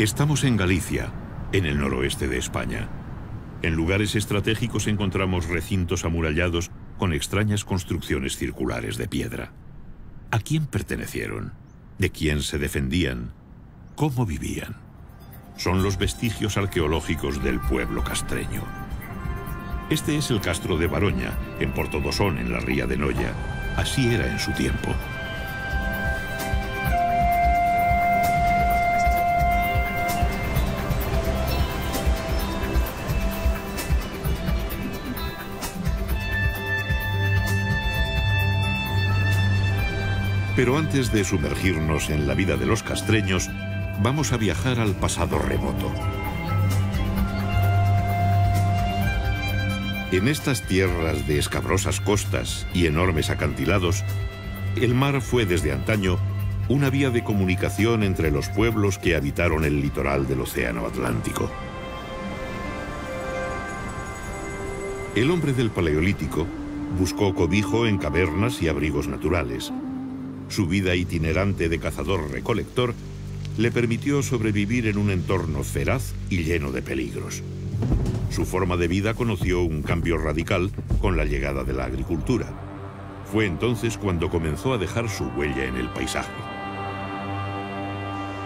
Estamos en Galicia, en el noroeste de España. En lugares estratégicos encontramos recintos amurallados con extrañas construcciones circulares de piedra. ¿A quién pertenecieron? ¿De quién se defendían? ¿Cómo vivían? Son los vestigios arqueológicos del pueblo castreño. Este es el castro de Baroña, en Portodosón, en la ría de Noia. Así era en su tiempo. Pero antes de sumergirnos en la vida de los castreños, vamos a viajar al pasado remoto. En estas tierras de escabrosas costas y enormes acantilados, el mar fue desde antaño una vía de comunicación entre los pueblos que habitaron el litoral del Océano Atlántico. El hombre del Paleolítico buscó cobijo en cavernas y abrigos naturales. Su vida itinerante de cazador-recolector le permitió sobrevivir en un entorno feraz y lleno de peligros. Su forma de vida conoció un cambio radical con la llegada de la agricultura. Fue entonces cuando comenzó a dejar su huella en el paisaje.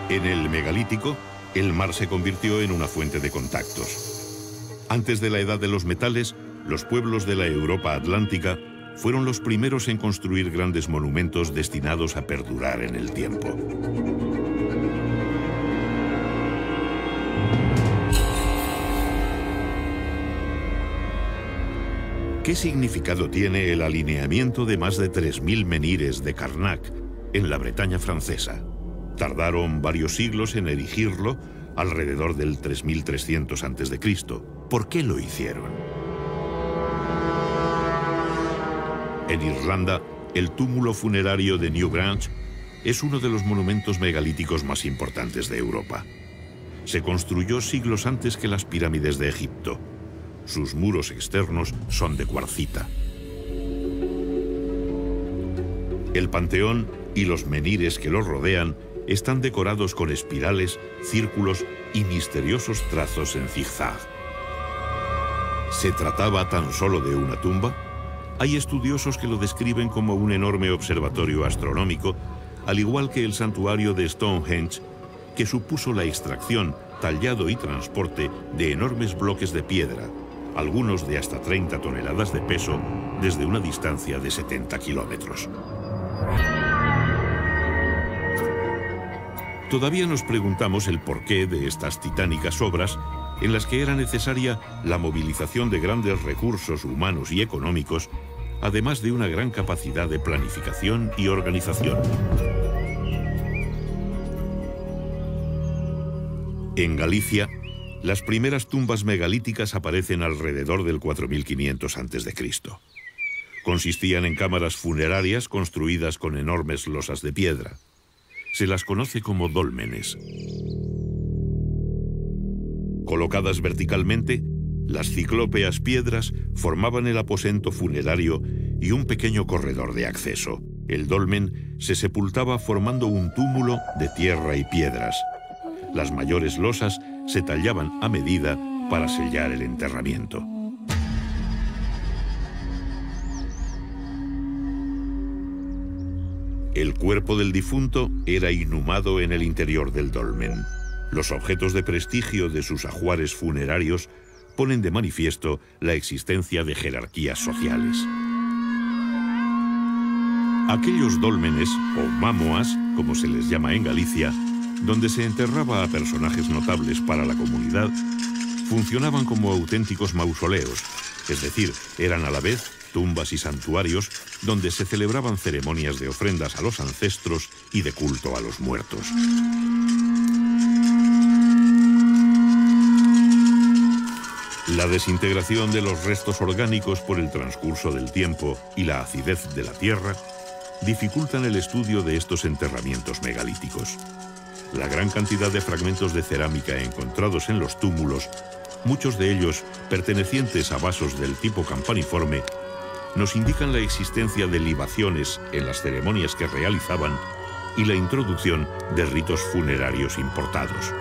En el Megalítico, el mar se convirtió en una fuente de contactos. Antes de la edad de los metales, los pueblos de la Europa atlántica fueron los primeros en construir grandes monumentos destinados a perdurar en el tiempo. ¿Qué significado tiene el alineamiento de más de 3000 menhires de Carnac en la Bretaña francesa? Tardaron varios siglos en erigirlo, alrededor del 3300 a.C. ¿Por qué lo hicieron? En Irlanda, el túmulo funerario de Newgrange es uno de los monumentos megalíticos más importantes de Europa. Se construyó siglos antes que las pirámides de Egipto. Sus muros externos son de cuarcita. El panteón y los menhires que los rodean están decorados con espirales, círculos y misteriosos trazos en zigzag. ¿Se trataba tan solo de una tumba? Hay estudiosos que lo describen como un enorme observatorio astronómico, al igual que el santuario de Stonehenge, que supuso la extracción, tallado y transporte de enormes bloques de piedra, algunos de hasta 30 toneladas de peso, desde una distancia de 70 kilómetros. Todavía nos preguntamos el porqué de estas titánicas obras, en las que era necesaria la movilización de grandes recursos humanos y económicos, además de una gran capacidad de planificación y organización. En Galicia, las primeras tumbas megalíticas aparecen alrededor del 4500 a.C. Consistían en cámaras funerarias construidas con enormes losas de piedra. Se las conoce como dólmenes. Colocadas verticalmente, las ciclópeas piedras formaban el aposento funerario y un pequeño corredor de acceso. El dolmen se sepultaba formando un túmulo de tierra y piedras. Las mayores losas se tallaban a medida para sellar el enterramiento. El cuerpo del difunto era inhumado en el interior del dolmen. Los objetos de prestigio de sus ajuares funerarios ponen de manifiesto la existencia de jerarquías sociales. Aquellos dólmenes, o mámoas, como se les llama en Galicia, donde se enterraba a personajes notables para la comunidad, funcionaban como auténticos mausoleos, es decir, eran a la vez tumbas y santuarios donde se celebraban ceremonias de ofrendas a los ancestros y de culto a los muertos. La desintegración de los restos orgánicos por el transcurso del tiempo y la acidez de la tierra dificultan el estudio de estos enterramientos megalíticos. La gran cantidad de fragmentos de cerámica encontrados en los túmulos, muchos de ellos pertenecientes a vasos del tipo campaniforme, nos indican la existencia de libaciones en las ceremonias que realizaban y la introducción de ritos funerarios importados.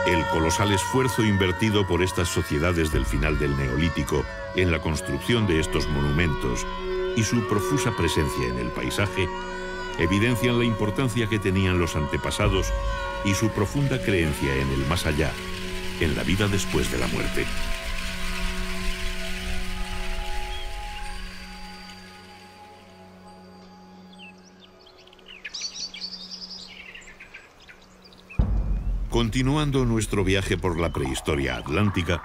El colosal esfuerzo invertido por estas sociedades del final del Neolítico en la construcción de estos monumentos y su profusa presencia en el paisaje evidencian la importancia que tenían los antepasados y su profunda creencia en el más allá, en la vida después de la muerte. Continuando nuestro viaje por la prehistoria atlántica,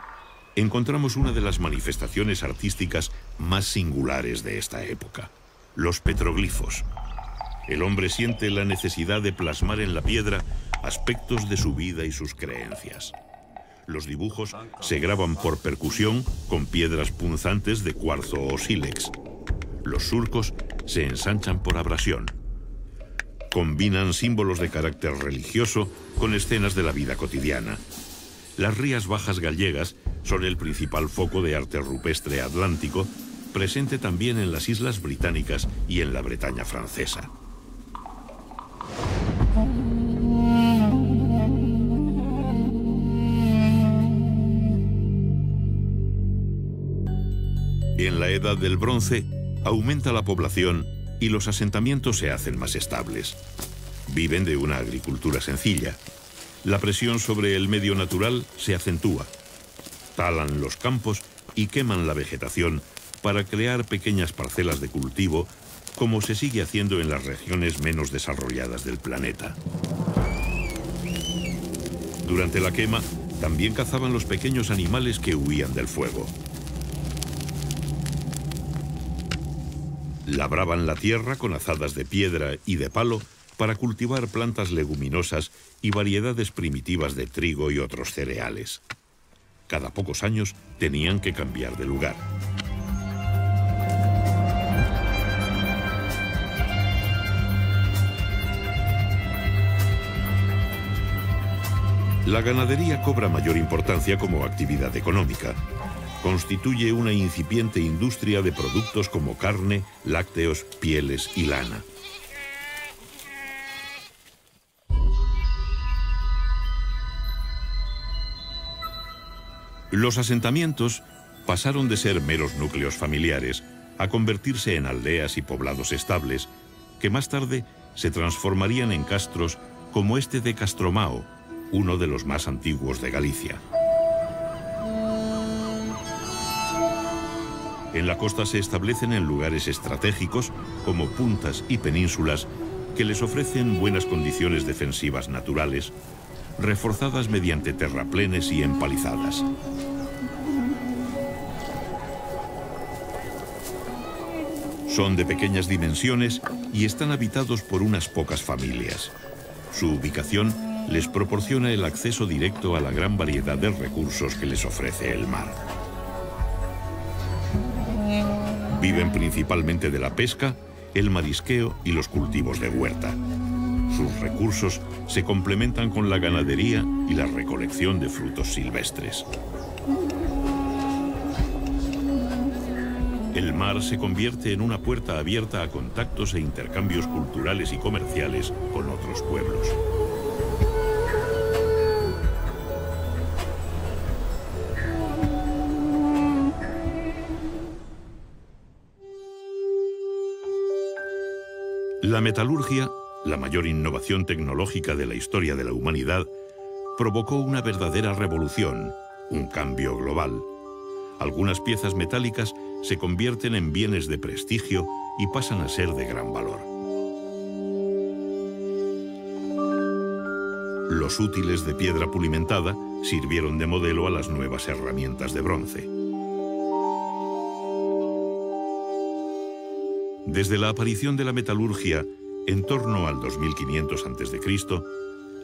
encontramos una de las manifestaciones artísticas más singulares de esta época: los petroglifos. El hombre siente la necesidad de plasmar en la piedra aspectos de su vida y sus creencias. Los dibujos se graban por percusión con piedras punzantes de cuarzo o sílex. Los surcos se ensanchan por abrasión. Combinan símbolos de carácter religioso con escenas de la vida cotidiana. Las Rías Bajas gallegas son el principal foco de arte rupestre atlántico, presente también en las Islas Británicas y en la Bretaña francesa. En la Edad del Bronce aumenta la población y los asentamientos se hacen más estables. Viven de una agricultura sencilla. La presión sobre el medio natural se acentúa. Talan los campos y queman la vegetación para crear pequeñas parcelas de cultivo, como se sigue haciendo en las regiones menos desarrolladas del planeta. Durante la quema, también cazaban los pequeños animales que huían del fuego. Labraban la tierra con azadas de piedra y de palo para cultivar plantas leguminosas y variedades primitivas de trigo y otros cereales. Cada pocos años tenían que cambiar de lugar. La ganadería cobra mayor importancia como actividad económica. Constituye una incipiente industria de productos como carne, lácteos, pieles y lana. Los asentamientos pasaron de ser meros núcleos familiares a convertirse en aldeas y poblados estables, que más tarde se transformarían en castros como este de Castromao, uno de los más antiguos de Galicia. En la costa se establecen en lugares estratégicos como puntas y penínsulas que les ofrecen buenas condiciones defensivas naturales, reforzadas mediante terraplenes y empalizadas. Son de pequeñas dimensiones y están habitados por unas pocas familias. Su ubicación les proporciona el acceso directo a la gran variedad de recursos que les ofrece el mar. Viven principalmente de la pesca, el marisqueo y los cultivos de huerta. Sus recursos se complementan con la ganadería y la recolección de frutos silvestres. El mar se convierte en una puerta abierta a contactos e intercambios culturales y comerciales con otros pueblos. La metalurgia, la mayor innovación tecnológica de la historia de la humanidad, provocó una verdadera revolución, un cambio global. Algunas piezas metálicas se convierten en bienes de prestigio y pasan a ser de gran valor. Los útiles de piedra pulimentada sirvieron de modelo a las nuevas herramientas de bronce. Desde la aparición de la metalurgia, en torno al 2500 a.C.,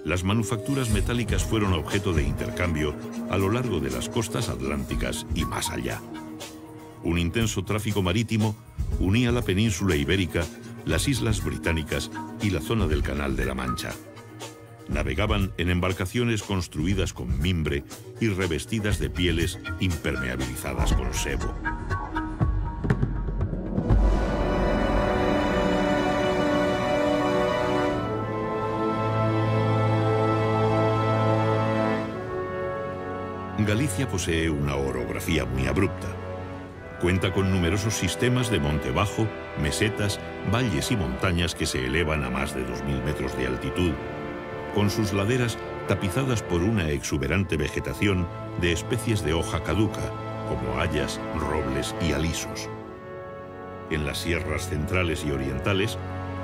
las manufacturas metálicas fueron objeto de intercambio a lo largo de las costas atlánticas y más allá. Un intenso tráfico marítimo unía la península ibérica, las islas británicas y la zona del Canal de la Mancha. Navegaban en embarcaciones construidas con mimbre y revestidas de pieles impermeabilizadas con sebo. Galicia posee una orografía muy abrupta. Cuenta con numerosos sistemas de monte bajo, mesetas, valles y montañas que se elevan a más de 2000 metros de altitud, con sus laderas tapizadas por una exuberante vegetación de especies de hoja caduca, como hayas, robles y alisos. En las sierras centrales y orientales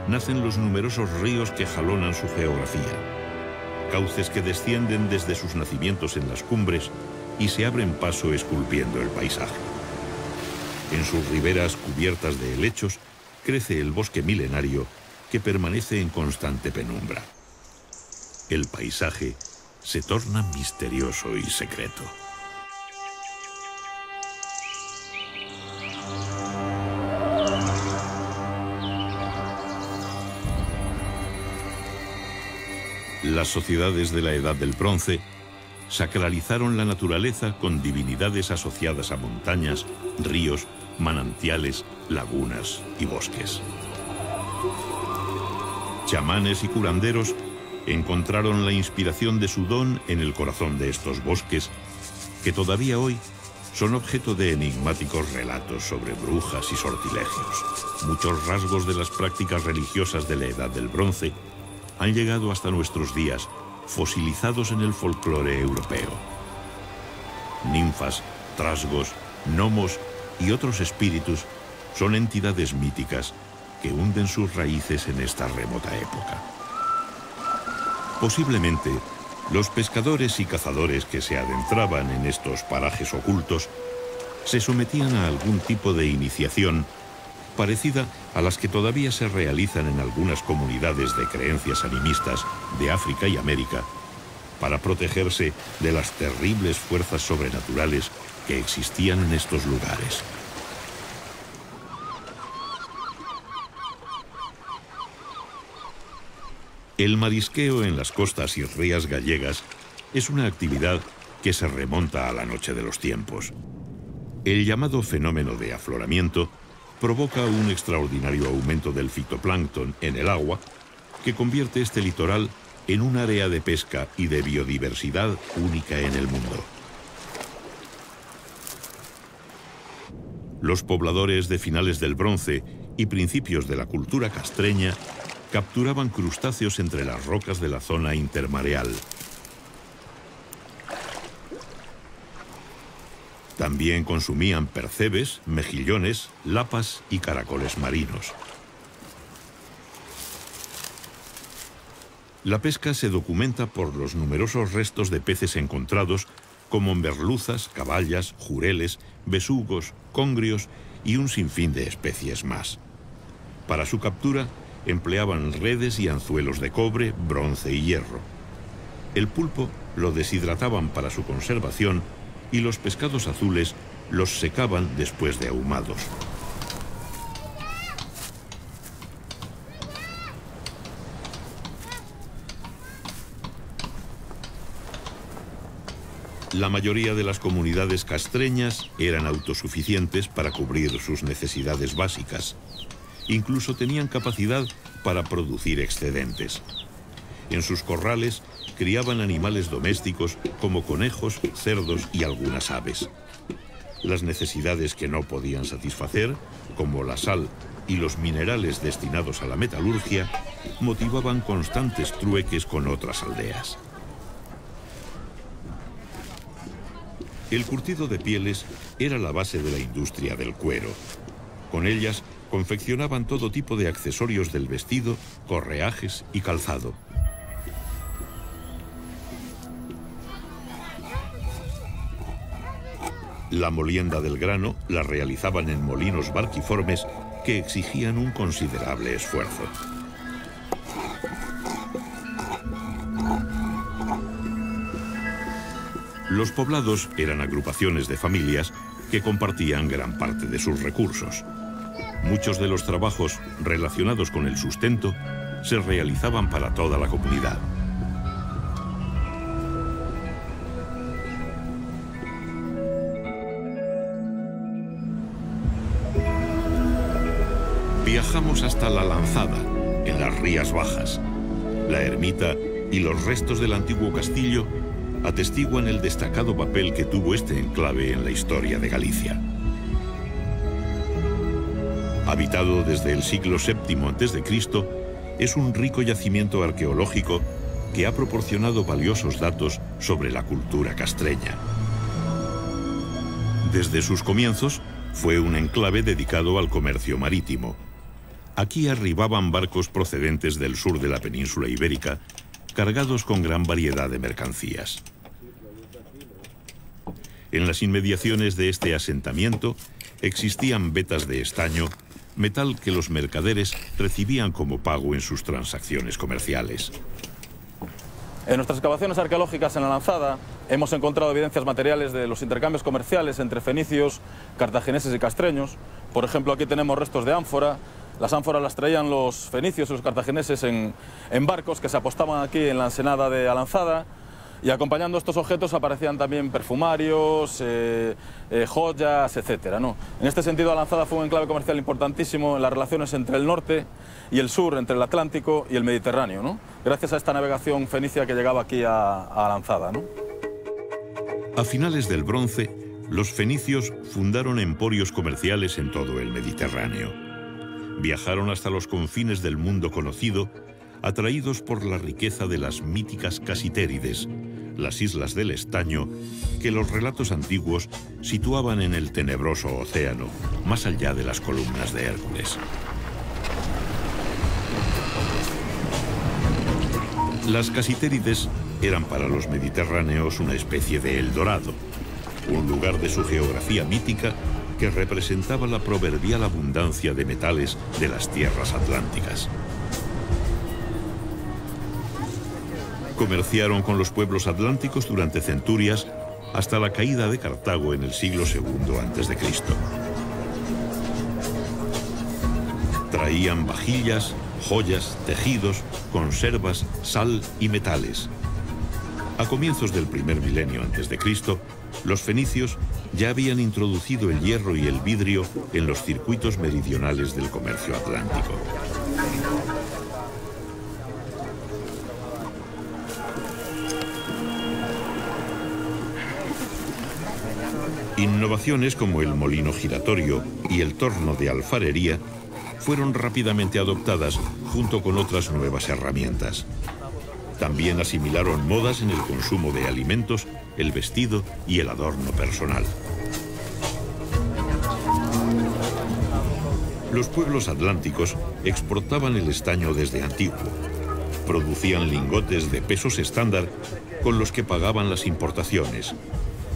nacen los numerosos ríos que jalonan su geografía, cauces que descienden desde sus nacimientos en las cumbres y se abren paso esculpiendo el paisaje. En sus riberas cubiertas de helechos crece el bosque milenario que permanece en constante penumbra. El paisaje se torna misterioso y secreto. Las sociedades de la Edad del Bronce sacralizaron la naturaleza con divinidades asociadas a montañas, ríos, manantiales, lagunas y bosques. Chamanes y curanderos encontraron la inspiración de su don en el corazón de estos bosques, que todavía hoy son objeto de enigmáticos relatos sobre brujas y sortilegios. Muchos rasgos de las prácticas religiosas de la Edad del Bronce han llegado hasta nuestros días, fosilizados en el folclore europeo. Ninfas, trasgos, gnomos y otros espíritus son entidades míticas que hunden sus raíces en esta remota época. Posiblemente, los pescadores y cazadores que se adentraban en estos parajes ocultos se sometían a algún tipo de iniciación parecida a las que todavía se realizan en algunas comunidades de creencias animistas de África y América, para protegerse de las terribles fuerzas sobrenaturales que existían en estos lugares. El marisqueo en las costas y rías gallegas es una actividad que se remonta a la noche de los tiempos. El llamado fenómeno de afloramiento provoca un extraordinario aumento del fitoplancton en el agua que convierte este litoral en un área de pesca y de biodiversidad única en el mundo. Los pobladores de finales del Bronce y principios de la cultura castreña capturaban crustáceos entre las rocas de la zona intermareal. También consumían percebes, mejillones, lapas y caracoles marinos. La pesca se documenta por los numerosos restos de peces encontrados, como merluzas, caballas, jureles, besugos, congrios y un sinfín de especies más. Para su captura empleaban redes y anzuelos de cobre, bronce y hierro. El pulpo lo deshidrataban para su conservación y los pescados azules los secaban después de ahumados. La mayoría de las comunidades castreñas eran autosuficientes para cubrir sus necesidades básicas. Incluso tenían capacidad para producir excedentes. En sus corrales criaban animales domésticos como conejos, cerdos y algunas aves. Las necesidades que no podían satisfacer, como la sal y los minerales destinados a la metalurgia, motivaban constantes trueques con otras aldeas. El curtido de pieles era la base de la industria del cuero. Con ellas confeccionaban todo tipo de accesorios del vestido, correajes y calzado. La molienda del grano la realizaban en molinos barquiformes que exigían un considerable esfuerzo. Los poblados eran agrupaciones de familias que compartían gran parte de sus recursos. Muchos de los trabajos relacionados con el sustento se realizaban para toda la comunidad. Viajamos hasta La Lanzada, en las Rías Bajas. La ermita y los restos del antiguo castillo atestiguan el destacado papel que tuvo este enclave en la historia de Galicia. Habitado desde el siglo VII a.C., es un rico yacimiento arqueológico que ha proporcionado valiosos datos sobre la cultura castreña. Desde sus comienzos, fue un enclave dedicado al comercio marítimo. Aquí arribaban barcos procedentes del sur de la península ibérica, cargados con gran variedad de mercancías. En las inmediaciones de este asentamiento existían vetas de estaño, metal que los mercaderes recibían como pago en sus transacciones comerciales. En nuestras excavaciones arqueológicas en la Lanzada hemos encontrado evidencias materiales de los intercambios comerciales entre fenicios, cartagineses y castreños. Por ejemplo, aquí tenemos restos de ánfora. Las ánforas las traían los fenicios y los cartagineses en barcos que se apostaban aquí en la ensenada de Alanzada, y acompañando estos objetos aparecían también perfumarios, joyas, etc., ¿no? En este sentido, Alanzada fue un enclave comercial importantísimo en las relaciones entre el norte y el sur, entre el Atlántico y el Mediterráneo, ¿no? Gracias a esta navegación fenicia que llegaba aquí a Alanzada, ¿no? A finales del Bronce, los fenicios fundaron emporios comerciales en todo el Mediterráneo. Viajaron hasta los confines del mundo conocido, atraídos por la riqueza de las míticas Casitérides, las islas del estaño, que los relatos antiguos situaban en el tenebroso océano, más allá de las columnas de Hércules. Las Casitérides eran para los mediterráneos una especie de Eldorado, un lugar de su geografía mítica que representaba la proverbial abundancia de metales de las tierras atlánticas. Comerciaron con los pueblos atlánticos durante centurias hasta la caída de Cartago en el siglo II a.C. Traían vajillas, joyas, tejidos, conservas, sal y metales. A comienzos del primer milenio a.C., los fenicios ya habían introducido el hierro y el vidrio en los circuitos meridionales del comercio atlántico. Innovaciones como el molino giratorio y el torno de alfarería fueron rápidamente adoptadas junto con otras nuevas herramientas. También asimilaron modas en el consumo de alimentos, el vestido y el adorno personal. Los pueblos atlánticos exportaban el estaño desde antiguo. Producían lingotes de pesos estándar con los que pagaban las importaciones.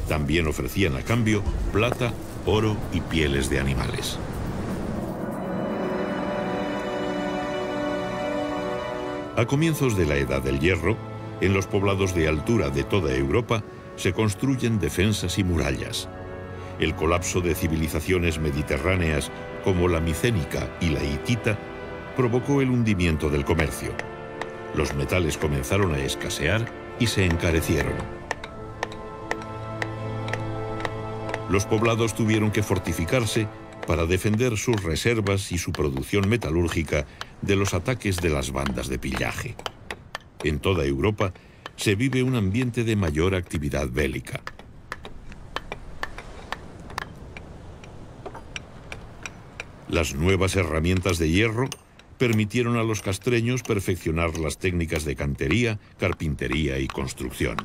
También ofrecían a cambio plata, oro y pieles de animales. A comienzos de la Edad del Hierro, en los poblados de altura de toda Europa se construyen defensas y murallas. El colapso de civilizaciones mediterráneas como la micénica y la hitita provocó el hundimiento del comercio. Los metales comenzaron a escasear y se encarecieron. Los poblados tuvieron que fortificarse para defender sus reservas y su producción metalúrgica de los ataques de las bandas de pillaje. En toda Europa se vive un ambiente de mayor actividad bélica. Las nuevas herramientas de hierro permitieron a los castreños perfeccionar las técnicas de cantería, carpintería y construcción.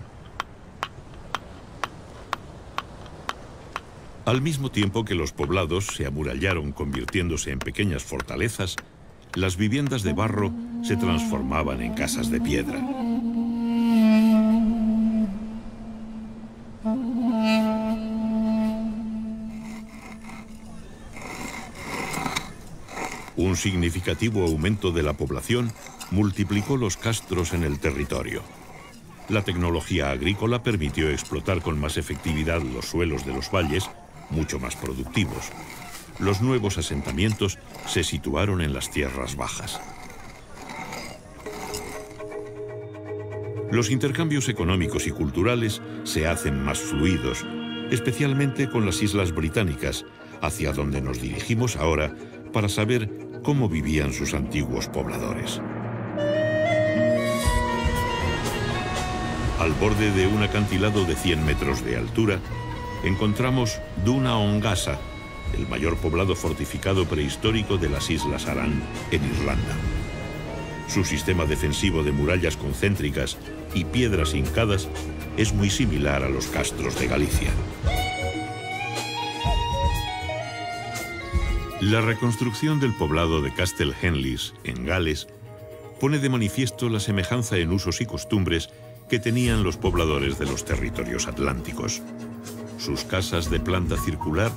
Al mismo tiempo que los poblados se amurallaron convirtiéndose en pequeñas fortalezas, las viviendas de barro se transformaban en casas de piedra. Un significativo aumento de la población multiplicó los castros en el territorio. La tecnología agrícola permitió explotar con más efectividad los suelos de los valles, mucho más productivos. Los nuevos asentamientos se situaron en las tierras bajas. Los intercambios económicos y culturales se hacen más fluidos, especialmente con las islas británicas, hacia donde nos dirigimos ahora para saber cómo vivían sus antiguos pobladores. Al borde de un acantilado de 100 metros de altura, encontramos Duna Ongasa, el mayor poblado fortificado prehistórico de las Islas Aran, en Irlanda. Su sistema defensivo de murallas concéntricas y piedras hincadas es muy similar a los castros de Galicia. La reconstrucción del poblado de Castle Henleys, en Gales, pone de manifiesto la semejanza en usos y costumbres que tenían los pobladores de los territorios atlánticos. Sus casas de planta circular,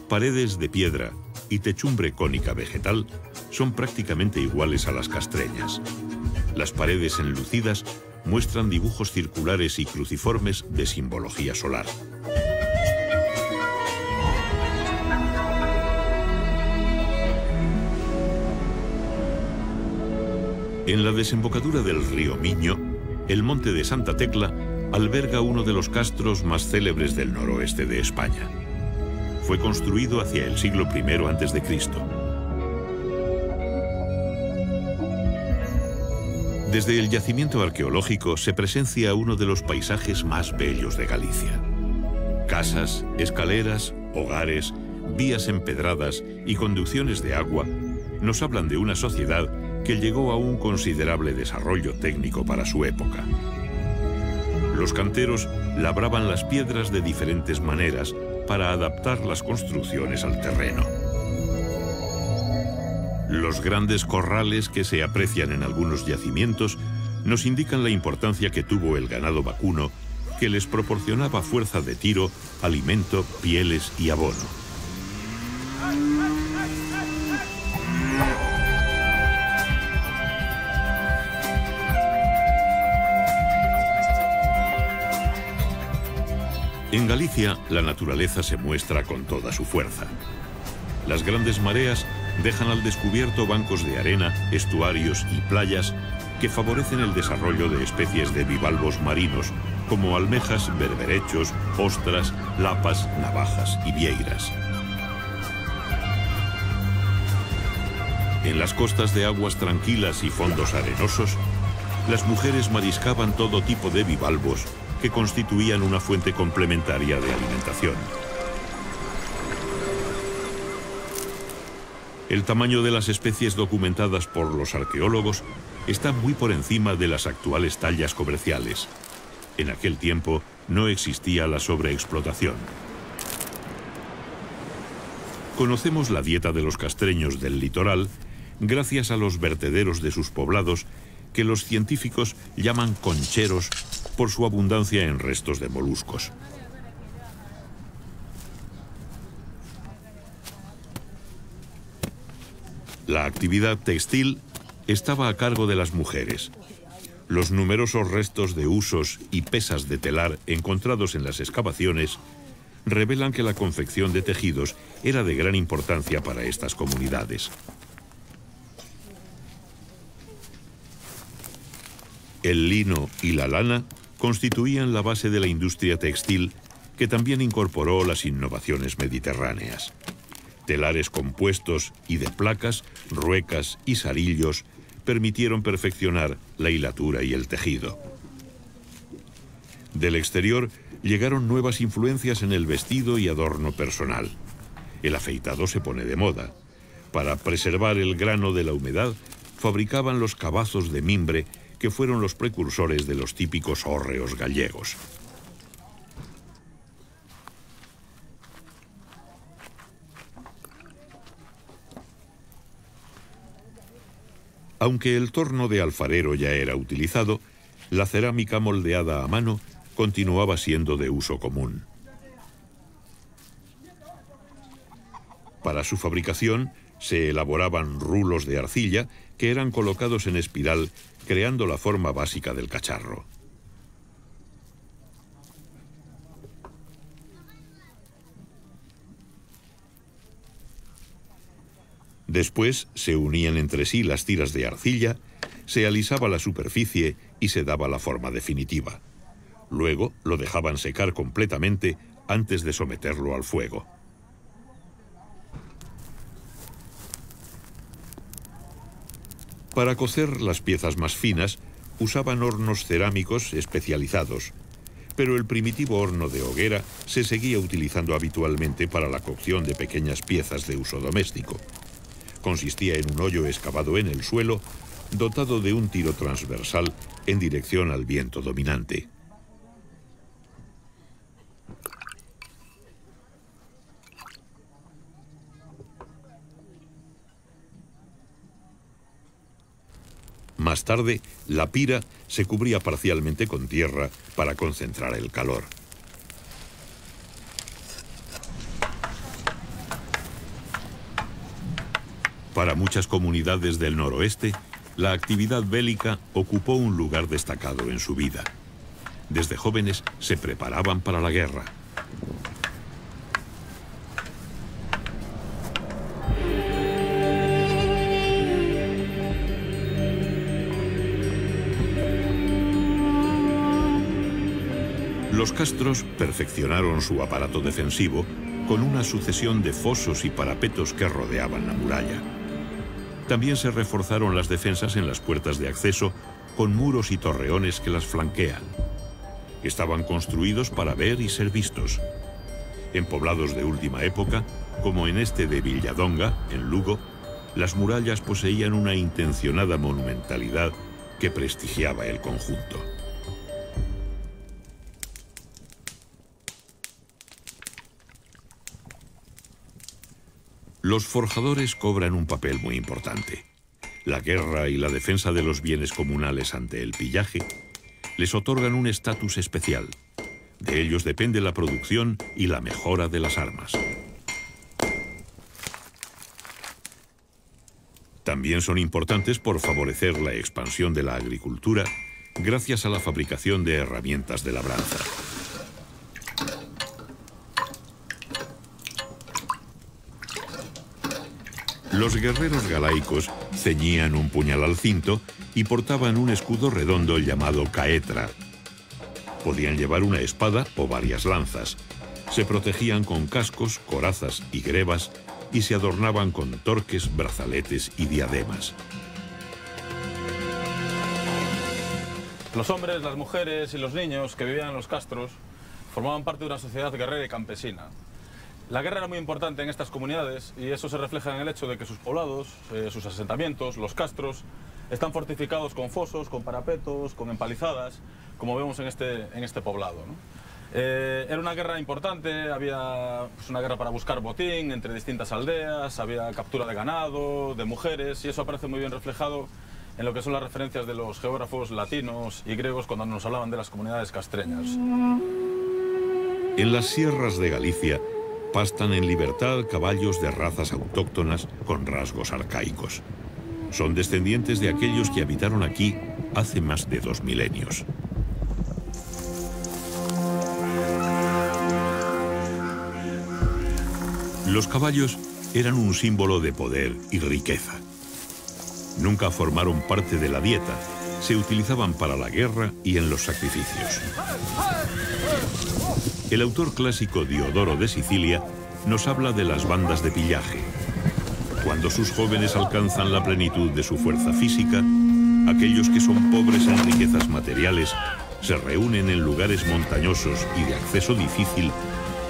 paredes de piedra y techumbre cónica vegetal son prácticamente iguales a las castreñas. Las paredes enlucidas muestran dibujos circulares y cruciformes de simbología solar. En la desembocadura del río Miño, el monte de Santa Tecla alberga uno de los castros más célebres del noroeste de España. Fue construido hacia el siglo I a.C. Desde el yacimiento arqueológico se presencia uno de los paisajes más bellos de Galicia. Casas, escaleras, hogares, vías empedradas y conducciones de agua nos hablan de una sociedad que llegó a un considerable desarrollo técnico para su época. Los canteros labraban las piedras de diferentes maneras para adaptar las construcciones al terreno. Los grandes corrales que se aprecian en algunos yacimientos nos indican la importancia que tuvo el ganado vacuno, que les proporcionaba fuerza de tiro, alimento, pieles y abono. En Galicia, la naturaleza se muestra con toda su fuerza. Las grandes mareas dejan al descubierto bancos de arena, estuarios y playas que favorecen el desarrollo de especies de bivalvos marinos, como almejas, berberechos, ostras, lapas, navajas y vieiras. En las costas de aguas tranquilas y fondos arenosos, las mujeres mariscaban todo tipo de bivalvos que constituían una fuente complementaria de alimentación. El tamaño de las especies documentadas por los arqueólogos está muy por encima de las actuales tallas comerciales. En aquel tiempo no existía la sobreexplotación. Conocemos la dieta de los castreños del litoral gracias a los vertederos de sus poblados, que los científicos llaman concheros por su abundancia en restos de moluscos. La actividad textil estaba a cargo de las mujeres. Los numerosos restos de husos y pesas de telar encontrados en las excavaciones revelan que la confección de tejidos era de gran importancia para estas comunidades. El lino y la lana constituían la base de la industria textil, que también incorporó las innovaciones mediterráneas. Telares compuestos y de placas, ruecas y sarillos permitieron perfeccionar la hilatura y el tejido. Del exterior llegaron nuevas influencias en el vestido y adorno personal. El afeitado se pone de moda. Para preservar el grano de la humedad, fabricaban los cabazos de mimbre, que fueron los precursores de los típicos hórreos gallegos. Aunque el torno de alfarero ya era utilizado, la cerámica moldeada a mano continuaba siendo de uso común. Para su fabricación se elaboraban rulos de arcilla que eran colocados en espiral, creando la forma básica del cacharro. Después se unían entre sí las tiras de arcilla, se alisaba la superficie y se daba la forma definitiva. Luego lo dejaban secar completamente antes de someterlo al fuego. Para cocer las piezas más finas, usaban hornos cerámicos especializados, pero el primitivo horno de hoguera se seguía utilizando habitualmente para la cocción de pequeñas piezas de uso doméstico. Consistía en un hoyo excavado en el suelo, dotado de un tiro transversal en dirección al viento dominante. Más tarde, la pira se cubría parcialmente con tierra para concentrar el calor. Para muchas comunidades del noroeste, la actividad bélica ocupó un lugar destacado en su vida. Desde jóvenes se preparaban para la guerra. Los castros perfeccionaron su aparato defensivo con una sucesión de fosos y parapetos que rodeaban la muralla. También se reforzaron las defensas en las puertas de acceso con muros y torreones que las flanquean. Estaban construidos para ver y ser vistos. En poblados de última época, como en este de Villadonga, en Lugo, las murallas poseían una intencionada monumentalidad que prestigiaba el conjunto. Los forjadores cobran un papel muy importante. La guerra y la defensa de los bienes comunales ante el pillaje les otorgan un estatus especial. De ellos depende la producción y la mejora de las armas. También son importantes por favorecer la expansión de la agricultura gracias a la fabricación de herramientas de labranza. Los guerreros galaicos ceñían un puñal al cinto y portaban un escudo redondo llamado caetra. Podían llevar una espada o varias lanzas. Se protegían con cascos, corazas y grebas y se adornaban con torques, brazaletes y diademas. Los hombres, las mujeres y los niños que vivían en los castros formaban parte de una sociedad guerrera y campesina. La guerra era muy importante en estas comunidades y eso se refleja en el hecho de que sus poblados, sus asentamientos, los castros, están fortificados con fosos, con parapetos, con empalizadas, como vemos en este poblado, ¿no? Era una guerra importante, había una guerra para buscar botín entre distintas aldeas, había captura de ganado, de mujeres, y eso aparece muy bien reflejado en lo que son las referencias de los geógrafos latinos y griegos cuando nos hablaban de las comunidades castreñas. En las sierras de Galicia pastan en libertad caballos de razas autóctonas con rasgos arcaicos. Son descendientes de aquellos que habitaron aquí hace más de 2 milenios. Los caballos eran un símbolo de poder y riqueza. Nunca formaron parte de la dieta, se utilizaban para la guerra y en los sacrificios. El autor clásico Diodoro de Sicilia nos habla de las bandas de pillaje. Cuando sus jóvenes alcanzan la plenitud de su fuerza física, aquellos que son pobres en riquezas materiales se reúnen en lugares montañosos y de acceso difícil,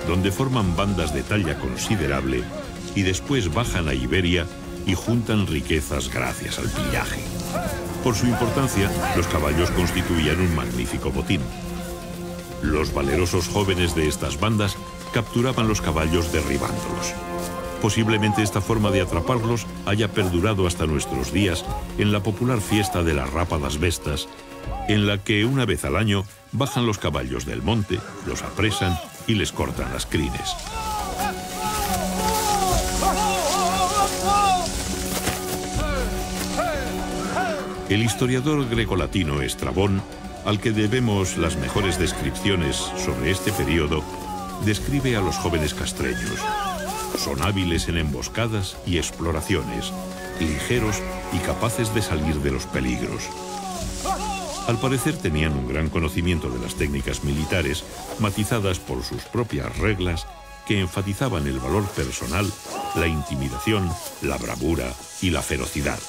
donde forman bandas de talla considerable y después bajan a Iberia y juntan riquezas gracias al pillaje. Por su importancia, los caballos constituían un magnífico botín. Los valerosos jóvenes de estas bandas capturaban los caballos derribándolos. Posiblemente esta forma de atraparlos haya perdurado hasta nuestros días en la popular fiesta de las rápadas bestas, en la que una vez al año bajan los caballos del monte, los apresan y les cortan las crines. El historiador grecolatino Estrabón, al que debemos las mejores descripciones sobre este periodo, describe a los jóvenes castreños. Son hábiles en emboscadas y exploraciones, ligeros y capaces de salir de los peligros. Al parecer tenían un gran conocimiento de las técnicas militares, matizadas por sus propias reglas, que enfatizaban el valor personal, la intimidación, la bravura y la ferocidad.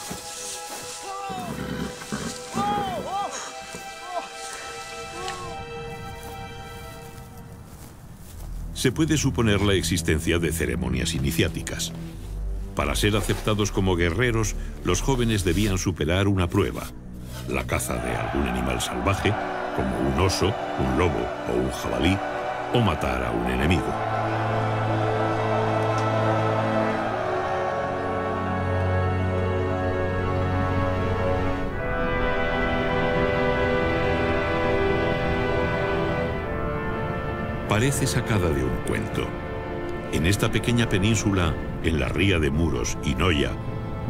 se puede suponer la existencia de ceremonias iniciáticas. Para ser aceptados como guerreros, los jóvenes debían superar una prueba: la caza de algún animal salvaje, como un oso, un lobo o un jabalí, o matar a un enemigo. Parece sacada de un cuento. En esta pequeña península, en la ría de Muros y Noia,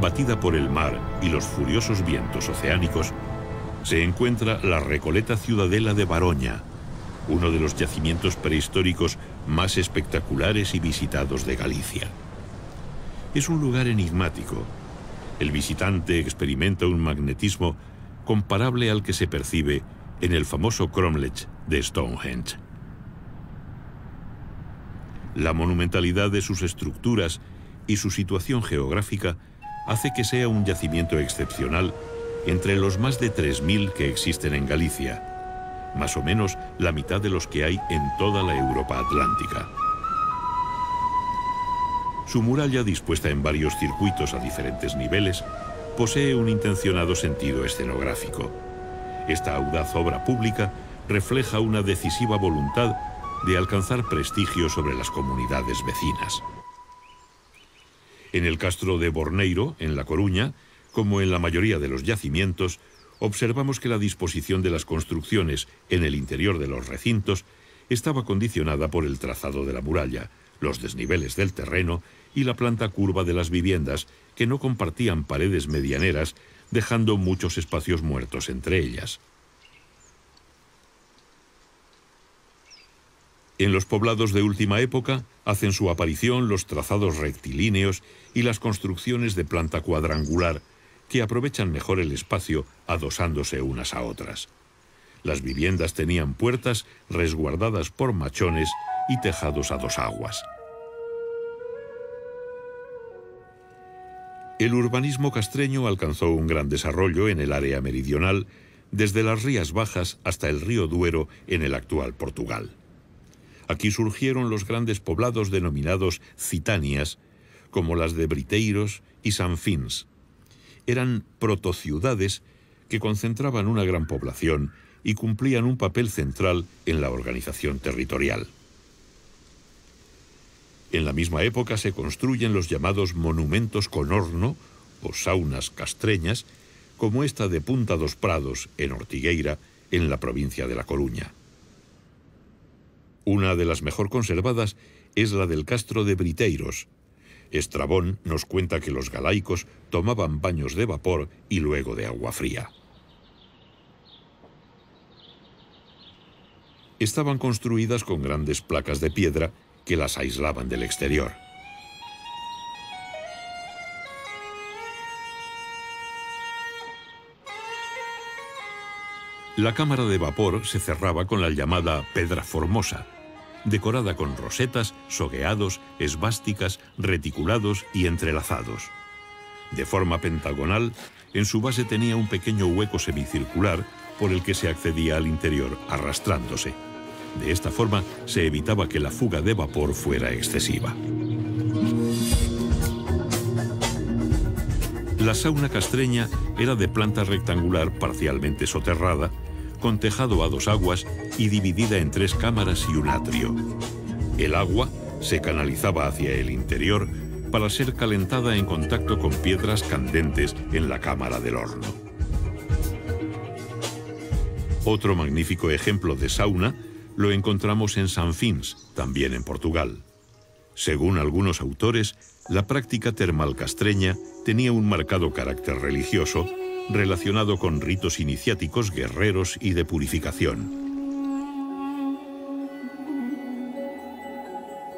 batida por el mar y los furiosos vientos oceánicos, se encuentra la Recoleta Ciudadela de Baroña, uno de los yacimientos prehistóricos más espectaculares y visitados de Galicia. Es un lugar enigmático. El visitante experimenta un magnetismo comparable al que se percibe en el famoso cromlech de Stonehenge. La monumentalidad de sus estructuras y su situación geográfica hace que sea un yacimiento excepcional entre los más de 3.000 que existen en Galicia, más o menos la mitad de los que hay en toda la Europa atlántica. Su muralla, dispuesta en varios circuitos a diferentes niveles, posee un intencionado sentido escenográfico. Esta audaz obra pública refleja una decisiva voluntad de alcanzar prestigio sobre las comunidades vecinas. En el castro de Borneiro, en La Coruña, como en la mayoría de los yacimientos, observamos que la disposición de las construcciones en el interior de los recintos estaba condicionada por el trazado de la muralla, los desniveles del terreno y la planta curva de las viviendas, que no compartían paredes medianeras, dejando muchos espacios muertos entre ellas. En los poblados de última época hacen su aparición los trazados rectilíneos y las construcciones de planta cuadrangular, que aprovechan mejor el espacio adosándose unas a otras. Las viviendas tenían puertas resguardadas por machones y tejados a dos aguas. El urbanismo castreño alcanzó un gran desarrollo en el área meridional, desde las Rías Bajas hasta el río Duero en el actual Portugal. Aquí surgieron los grandes poblados denominados citanias, como las de Briteiros y Sanfins. Eran protociudades que concentraban una gran población y cumplían un papel central en la organización territorial. En la misma época se construyen los llamados monumentos con horno o saunas castreñas, como esta de Punta dos Prados, en Ortigueira, en la provincia de La Coruña. Una de las mejor conservadas es la del castro de Briteiros. Estrabón nos cuenta que los galaicos tomaban baños de vapor y luego de agua fría. Estaban construidas con grandes placas de piedra que las aislaban del exterior. La cámara de vapor se cerraba con la llamada pedra formosa, decorada con rosetas, sogueados, esvásticas, reticulados y entrelazados. De forma pentagonal, en su base tenía un pequeño hueco semicircular por el que se accedía al interior arrastrándose. De esta forma se evitaba que la fuga de vapor fuera excesiva. La sauna castreña era de planta rectangular parcialmente soterrada, con tejado a dos aguas y dividida en 3 cámaras y un atrio. El agua se canalizaba hacia el interior para ser calentada en contacto con piedras candentes en la cámara del horno. Otro magnífico ejemplo de sauna lo encontramos en Sanfins, también en Portugal. Según algunos autores, la práctica termal castreña tenía un marcado carácter religioso relacionado con ritos iniciáticos guerreros y de purificación.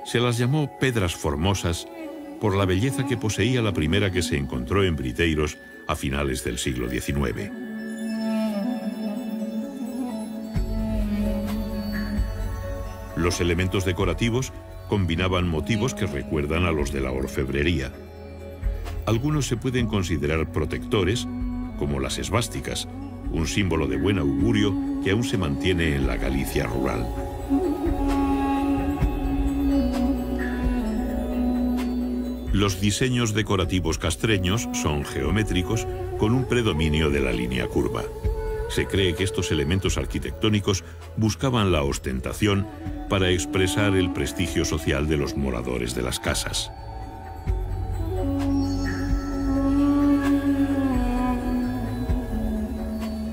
Se las llamó pedras formosas por la belleza que poseía la primera que se encontró en Briteiros a finales del siglo XIX. Los elementos decorativos combinaban motivos que recuerdan a los de la orfebrería. Algunos se pueden considerar protectores, como las esvásticas, un símbolo de buen augurio que aún se mantiene en la Galicia rural. Los diseños decorativos castreños son geométricos con un predominio de la línea curva. Se cree que estos elementos arquitectónicos buscaban la ostentación para expresar el prestigio social de los moradores de las casas.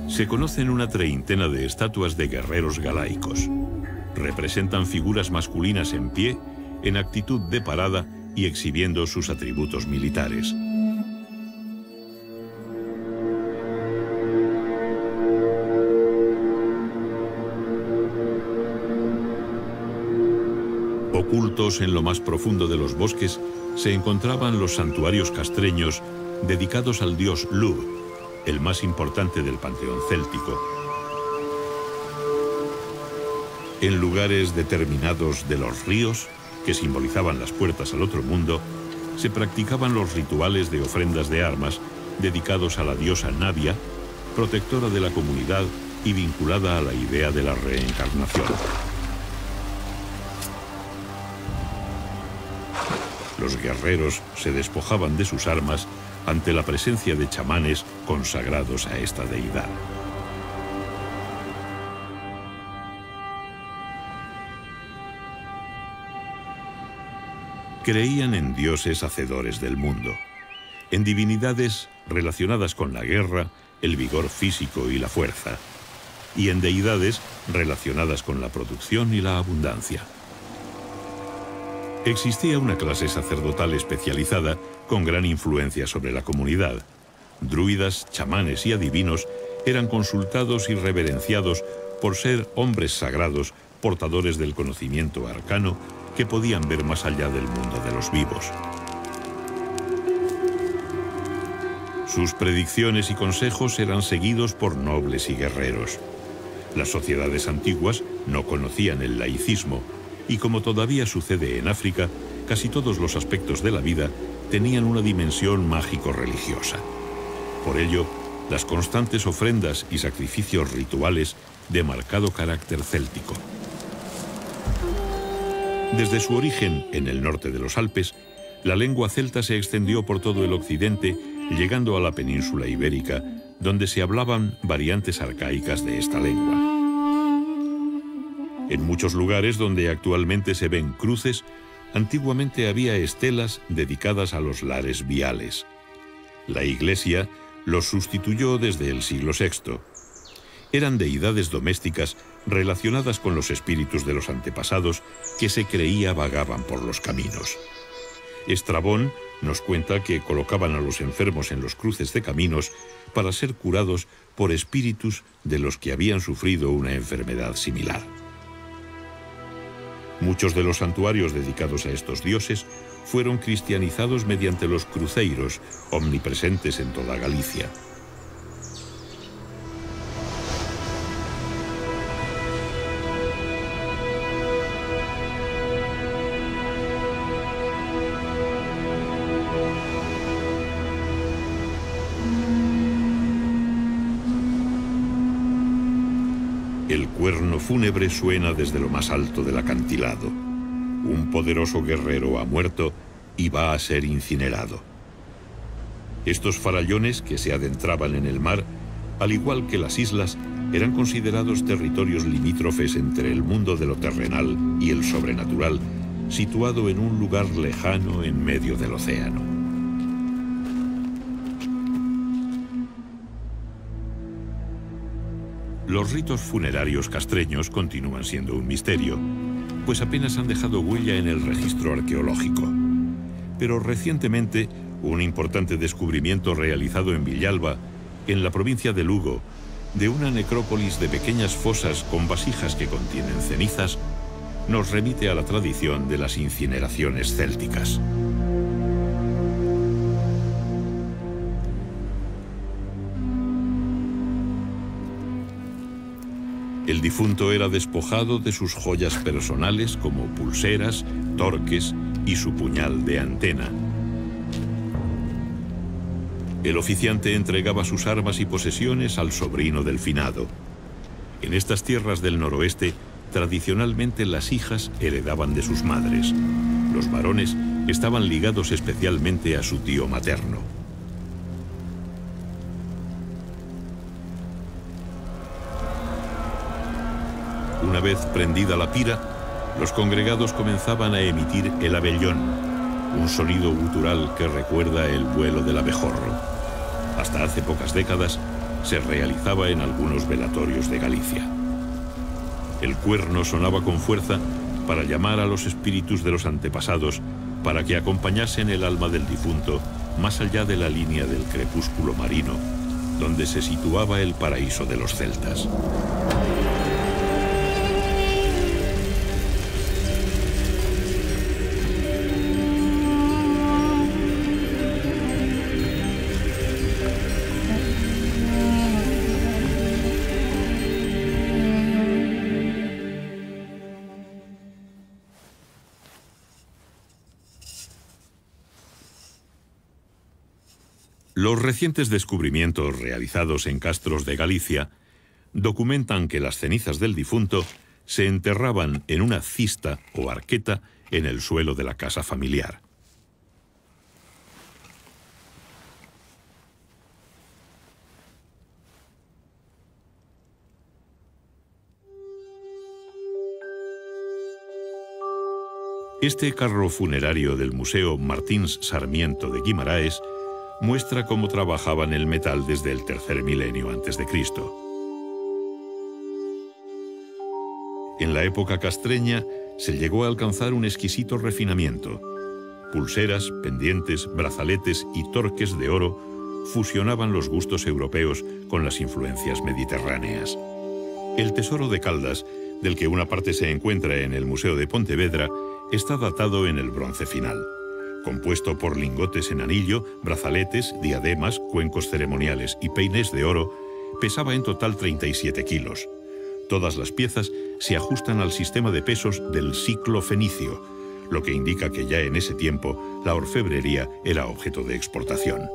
Se conocen una treintena de estatuas de guerreros galaicos. Representan figuras masculinas en pie, en actitud de parada y exhibiendo sus atributos militares. Ocultos en lo más profundo de los bosques se encontraban los santuarios castreños dedicados al dios Lugh, el más importante del panteón céltico. En lugares determinados de los ríos, que simbolizaban las puertas al otro mundo, se practicaban los rituales de ofrendas de armas dedicados a la diosa Navia, protectora de la comunidad y vinculada a la idea de la reencarnación. Los guerreros se despojaban de sus armas ante la presencia de chamanes consagrados a esta deidad. Creían en dioses hacedores del mundo, en divinidades relacionadas con la guerra, el vigor físico y la fuerza, y en deidades relacionadas con la producción y la abundancia. Existía una clase sacerdotal especializada con gran influencia sobre la comunidad. Druidas, chamanes y adivinos eran consultados y reverenciados por ser hombres sagrados, portadores del conocimiento arcano, que podían ver más allá del mundo de los vivos. Sus predicciones y consejos eran seguidos por nobles y guerreros. Las sociedades antiguas no conocían el laicismo, y como todavía sucede en África, casi todos los aspectos de la vida tenían una dimensión mágico-religiosa. Por ello, las constantes ofrendas y sacrificios rituales de marcado carácter céltico. Desde su origen en el norte de los Alpes, la lengua celta se extendió por todo el occidente, llegando a la península ibérica, donde se hablaban variantes arcaicas de esta lengua. En muchos lugares donde actualmente se ven cruces, antiguamente había estelas dedicadas a los lares viales. La Iglesia los sustituyó desde el siglo VI. Eran deidades domésticas relacionadas con los espíritus de los antepasados que se creía vagaban por los caminos. Estrabón nos cuenta que colocaban a los enfermos en los cruces de caminos para ser curados por espíritus de los que habían sufrido una enfermedad similar. Muchos de los santuarios dedicados a estos dioses fueron cristianizados mediante los cruceiros, omnipresentes en toda Galicia. El cuerno fúnebre suena desde lo más alto del acantilado. Un poderoso guerrero ha muerto y va a ser incinerado. Estos farallones que se adentraban en el mar, al igual que las islas, eran considerados territorios limítrofes entre el mundo de lo terrenal y el sobrenatural, situado en un lugar lejano en medio del océano. Los ritos funerarios castreños continúan siendo un misterio, pues apenas han dejado huella en el registro arqueológico. Pero recientemente, un importante descubrimiento realizado en Villalba, en la provincia de Lugo, de una necrópolis de pequeñas fosas con vasijas que contienen cenizas, nos remite a la tradición de las incineraciones célticas. El difunto era despojado de sus joyas personales como pulseras, torques y su puñal de antena. El oficiante entregaba sus armas y posesiones al sobrino del finado. En estas tierras del noroeste, tradicionalmente las hijas heredaban de sus madres. Los varones estaban ligados especialmente a su tío materno. Una vez prendida la pira, los congregados comenzaban a emitir el abellón, un sonido gutural que recuerda el vuelo del abejorro. Hasta hace pocas décadas se realizaba en algunos velatorios de Galicia. El cuerno sonaba con fuerza para llamar a los espíritus de los antepasados para que acompañasen el alma del difunto más allá de la línea del crepúsculo marino, donde se situaba el paraíso de los celtas. Los recientes descubrimientos realizados en castros de Galicia documentan que las cenizas del difunto se enterraban en una cista o arqueta en el suelo de la casa familiar. Este carro funerario del Museo Martins Sarmiento de Guimaraes muestra cómo trabajaban el metal desde el tercer milenio a.C. En la época castreña se llegó a alcanzar un exquisito refinamiento. Pulseras, pendientes, brazaletes y torques de oro fusionaban los gustos europeos con las influencias mediterráneas. El tesoro de Caldas, del que una parte se encuentra en el Museo de Pontevedra, está datado en el Bronce final. Compuesto por lingotes en anillo, brazaletes, diademas, cuencos ceremoniales y peines de oro, pesaba en total 37 kilos. Todas las piezas se ajustan al sistema de pesos del ciclo fenicio, lo que indica que ya en ese tiempo la orfebrería era objeto de exportación.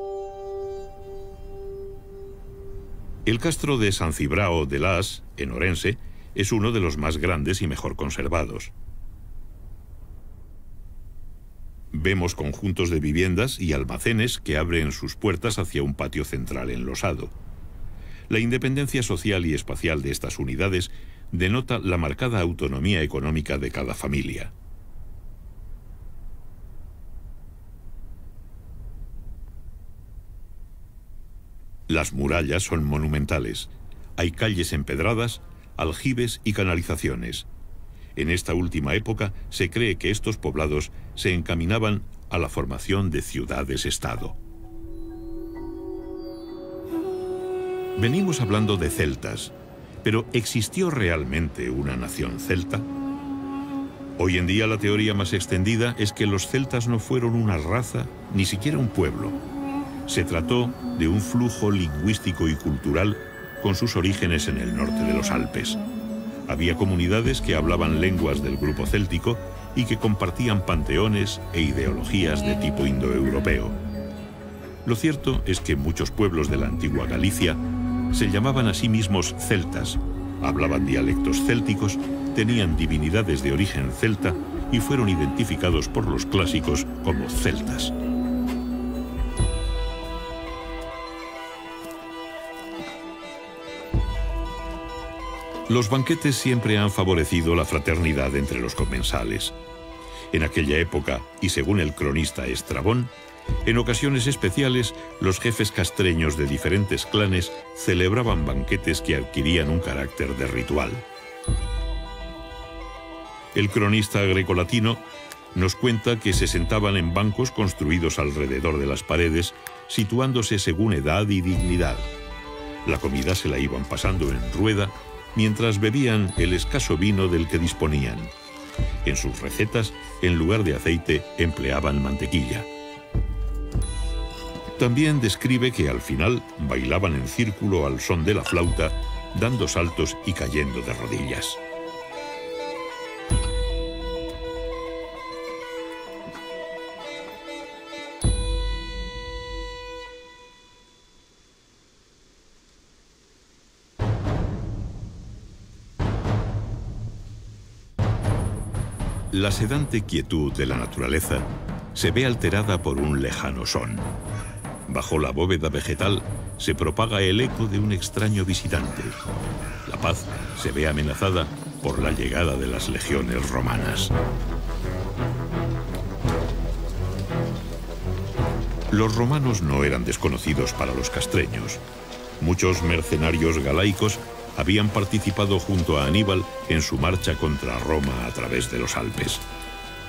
El castro de San Cibrao de Las, en Orense, es uno de los más grandes y mejor conservados. Vemos conjuntos de viviendas y almacenes que abren sus puertas hacia un patio central enlosado. La independencia social y espacial de estas unidades denota la marcada autonomía económica de cada familia. Las murallas son monumentales. Hay calles empedradas, aljibes y canalizaciones. En esta última época se cree que estos poblados se encaminaban a la formación de ciudades-estado. Venimos hablando de celtas, pero ¿existió realmente una nación celta? Hoy en día la teoría más extendida es que los celtas no fueron una raza, ni siquiera un pueblo. Se trató de un flujo lingüístico y cultural con sus orígenes en el norte de los Alpes. Había comunidades que hablaban lenguas del grupo céltico y que compartían panteones e ideologías de tipo indoeuropeo. Lo cierto es que muchos pueblos de la antigua Galicia se llamaban a sí mismos celtas, hablaban dialectos célticos, tenían divinidades de origen celta y fueron identificados por los clásicos como celtas. Los banquetes siempre han favorecido la fraternidad entre los comensales. En aquella época, y según el cronista Estrabón, en ocasiones especiales, los jefes castreños de diferentes clanes celebraban banquetes que adquirían un carácter de ritual. El cronista grecolatino nos cuenta que se sentaban en bancos construidos alrededor de las paredes, situándose según edad y dignidad. La comida se la iban pasando en rueda, mientras bebían el escaso vino del que disponían. En sus recetas, en lugar de aceite, empleaban mantequilla. También describe que al final bailaban en círculo al son de la flauta, dando saltos y cayendo de rodillas. La sedante quietud de la naturaleza se ve alterada por un lejano son. Bajo la bóveda vegetal se propaga el eco de un extraño visitante. La paz se ve amenazada por la llegada de las legiones romanas. Los romanos no eran desconocidos para los castreños. Muchos mercenarios galaicos habían participado junto a Aníbal en su marcha contra Roma a través de los Alpes.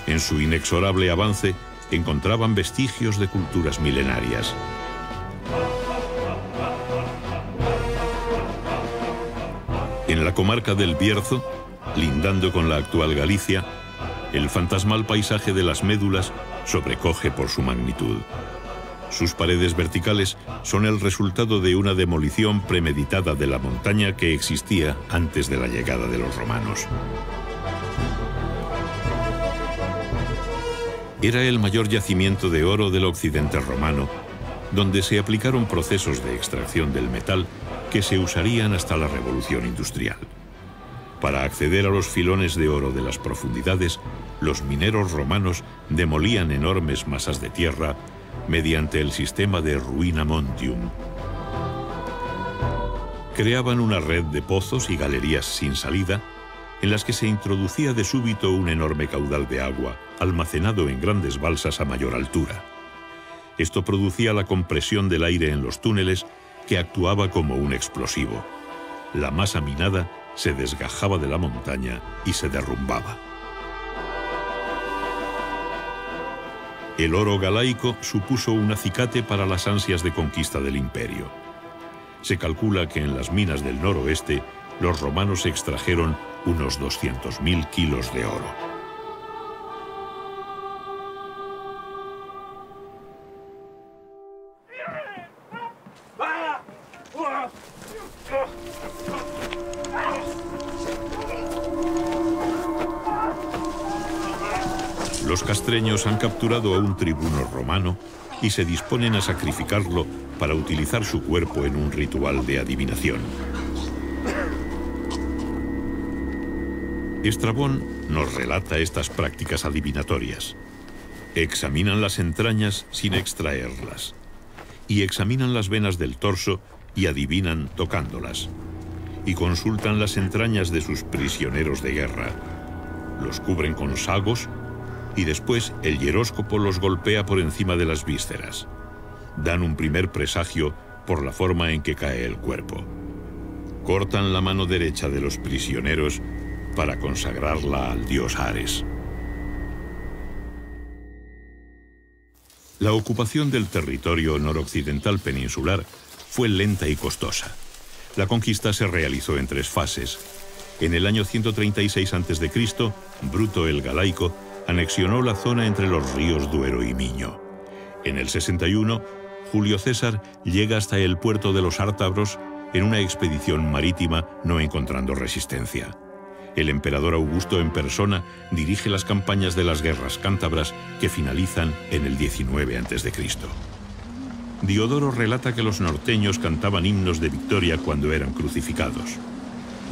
En su inexorable avance encontraban vestigios de culturas milenarias. En la comarca del Bierzo, lindando con la actual Galicia, el fantasmal paisaje de las Médulas sobrecoge por su magnitud. Sus paredes verticales son el resultado de una demolición premeditada de la montaña que existía antes de la llegada de los romanos. Era el mayor yacimiento de oro del occidente romano, donde se aplicaron procesos de extracción del metal que se usarían hasta la Revolución Industrial. Para acceder a los filones de oro de las profundidades, los mineros romanos demolían enormes masas de tierra mediante el sistema de ruina montium. Creaban una red de pozos y galerías sin salida, en las que se introducía de súbito un enorme caudal de agua, almacenado en grandes balsas a mayor altura. Esto producía la compresión del aire en los túneles, que actuaba como un explosivo. La masa minada se desgajaba de la montaña y se derrumbaba. El oro galaico supuso un acicate para las ansias de conquista del imperio. Se calcula que en las minas del noroeste los romanos extrajeron unos 200.000 kilos de oro. Los castreños han capturado a un tribuno romano y se disponen a sacrificarlo para utilizar su cuerpo en un ritual de adivinación. Estrabón nos relata estas prácticas adivinatorias. Examinan las entrañas sin extraerlas, y examinan las venas del torso y adivinan tocándolas, y consultan las entrañas de sus prisioneros de guerra. Los cubren con sagos y después el hieróscopo los golpea por encima de las vísceras. Dan un primer presagio por la forma en que cae el cuerpo. Cortan la mano derecha de los prisioneros para consagrarla al dios Ares. La ocupación del territorio noroccidental peninsular fue lenta y costosa. La conquista se realizó en 3 fases. En el año 136 a.C., Bruto el Galaico anexionó la zona entre los ríos Duero y Miño. En el 61, Julio César llega hasta el puerto de los Ártabros en una expedición marítima, no encontrando resistencia. El emperador Augusto en persona dirige las campañas de las guerras cántabras que finalizan en el 19 a.C. Diodoro relata que los norteños cantaban himnos de victoria cuando eran crucificados.